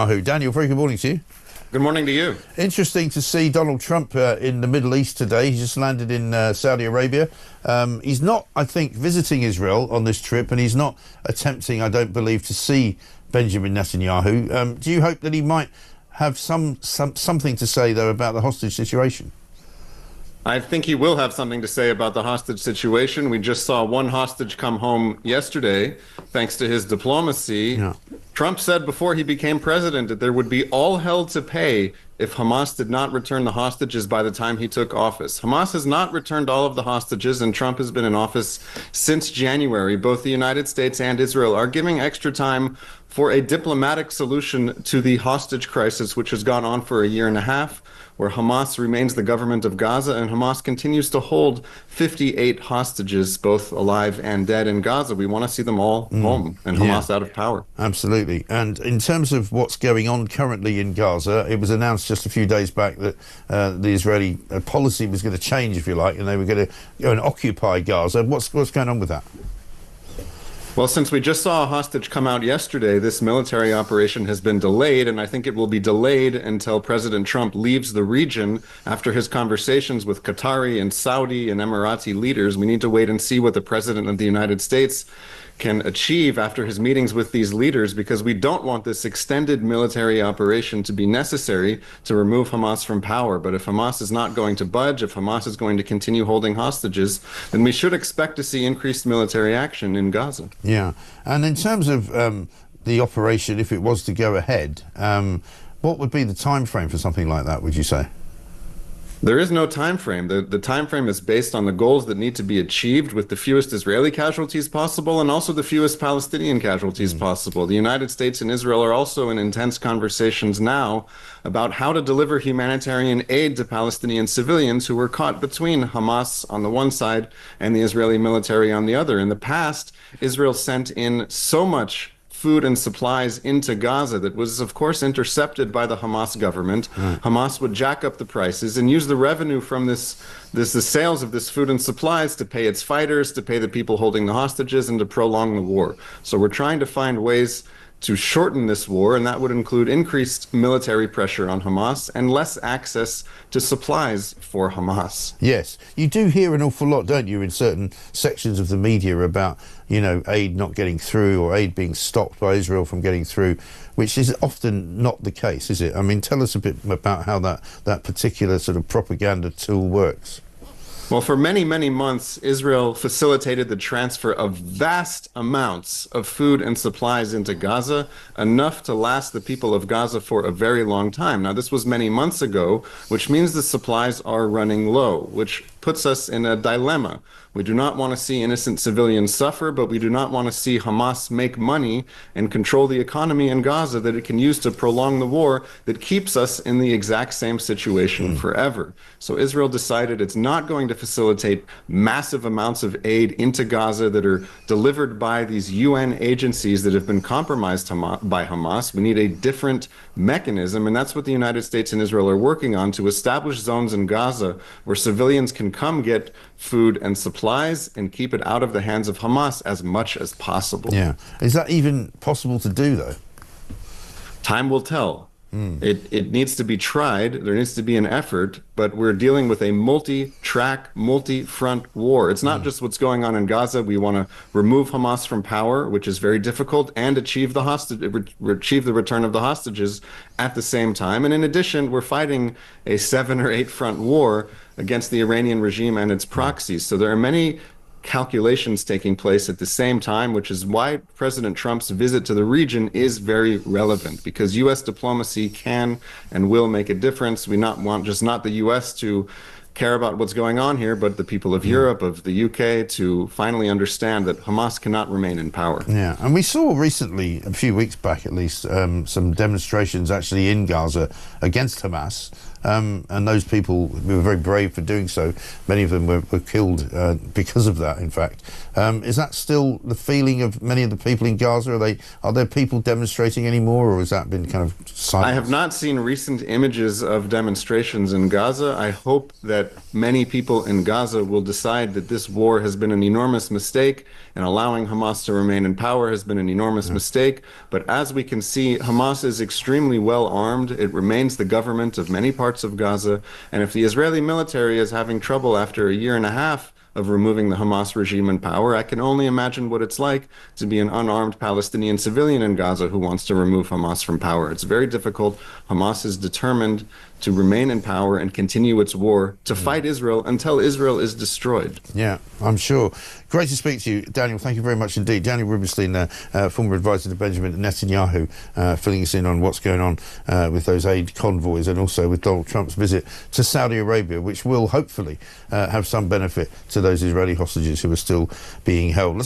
Daniel, very good morning to you. Good morning to you. Interesting to see Donald Trump in the Middle East today. He just landed in Saudi Arabia. He's not, I think, visiting Israel on this trip, and he's not attempting, I don't believe, to see Benjamin Netanyahu. Do you hope that he might have something to say, though, about the hostage situation? I think he will have something to say about the hostage situation. We just saw one hostage come home yesterday, thanks to his diplomacy. Yeah. Trump said before he became president that there would be all hell to pay if Hamas did not return the hostages by the time he took office. Hamas has not returned all of the hostages, and Trump has been in office since January. Both the United States and Israel are giving extra time for a diplomatic solution to the hostage crisis, which has gone on for a year and a half, where Hamas remains the government of Gaza, and Hamas continues to hold 58 hostages, both alive and dead, in Gaza. We want to see them all home and Hamas out of power. Absolutely. And in terms of what's going on currently in Gaza, it was announced just a few days back that the Israeli policy was going to change, if you like, and they were going to go and occupy Gaza. What's going on with that? Well, since we just saw a hostage come out yesterday, this military operation has been delayed, and I think it will be delayed until President Trump leaves the region after his conversations with Qatari and Saudi and Emirati leaders. We need to wait and see what the President of the United States can achieve after his meetings with these leaders, because we don't want this extended military operation to be necessary to remove Hamas from power. But if Hamas is not going to budge, if Hamas is going to continue holding hostages, then we should expect to see increased military action in Gaza. Yeah. And in terms of the operation, if it was to go ahead, what would be the time frame for something like that, would you say? There is no time frame. The time frame is based on the goals that need to be achieved with the fewest Israeli casualties possible and also the fewest Palestinian casualties possible. The United States and Israel are also in intense conversations now about how to deliver humanitarian aid to Palestinian civilians who were caught between Hamas on the one side and the Israeli military on the other. In the past, Israel sent in so much food and supplies into Gaza that was, of course, intercepted by the Hamas government. Hamas would jack up the prices and use the revenue from the sales of this food and supplies to pay its fighters, to pay the people holding the hostages, and to prolong the war. So we're trying to find ways to shorten this war, and that would include increased military pressure on Hamas and less access to supplies for Hamas. Yes, you do hear an awful lot, don't you, in certain sections of the media about, you know, aid not getting through or aid being stopped by Israel from getting through, which is often not the case, is it? I mean, tell us a bit about how that particular sort of propaganda tool works. Well, for many, many months, Israel facilitated the transfer of vast amounts of food and supplies into Gaza, enough to last the people of Gaza for a very long time. Now, this was many months ago, which means the supplies are running low, which puts us in a dilemma. We do not want to see innocent civilians suffer, but we do not want to see Hamas make money and control the economy in Gaza that it can use to prolong the war that keeps us in the exact same situation forever. So Israel decided it's not going to facilitate massive amounts of aid into Gaza that are delivered by these UN agencies that have been compromised by Hamas. We need a different mechanism, and that's what the United States and Israel are working on, to establish zones in Gaza where civilians can come get food and supplies and keep it out of the hands of Hamas as much as possible. Yeah. Is that even possible to do, though? Time will tell. It needs to be tried. There needs to be an effort, but we're dealing with a multi-track, multi-front war. It's not just what's going on in Gaza. We want to remove Hamas from power, which is very difficult, and achieve the return of the hostages at the same time. And in addition, we're fighting a 7 or 8 front war against the Iranian regime and its proxies. So there are many calculations taking place at the same time, which is why President Trump's visit to the region is very relevant, because U.S. diplomacy can and will make a difference. We want just not the U.S. to care about what's going on here, but the people of Europe, of the UK, to finally understand that Hamas cannot remain in power. Yeah, and we saw recently, a few weeks back at least, some demonstrations actually in Gaza against Hamas. And those people were very brave for doing so. Many of them were killed because of that, in fact. Is that still the feeling of many of the people in Gaza? Are there people demonstrating anymore, or has that been kind of silent? I have not seen recent images of demonstrations in Gaza. I hope that that many people in Gaza will decide that this war has been an enormous mistake, and allowing Hamas to remain in power has been an enormous mistake. But as we can see, Hamas is extremely well armed. It remains the government of many parts of Gaza. And if the Israeli military is having trouble after a year and a half of removing the Hamas regime in power, I can only imagine what it's like to be an unarmed Palestinian civilian in Gaza who wants to remove Hamas from power. It's very difficult. Hamas is determined to remain in power and continue its war to fight Israel until Israel is destroyed. Yeah, I'm sure. Great to speak to you, Daniel. Thank you very much indeed. Daniel Rubenstein, former advisor to Benjamin Netanyahu, filling us in on what's going on with those aid convoys and also with Donald Trump's visit to Saudi Arabia, which will hopefully have some benefit to those Israeli hostages who are still being held.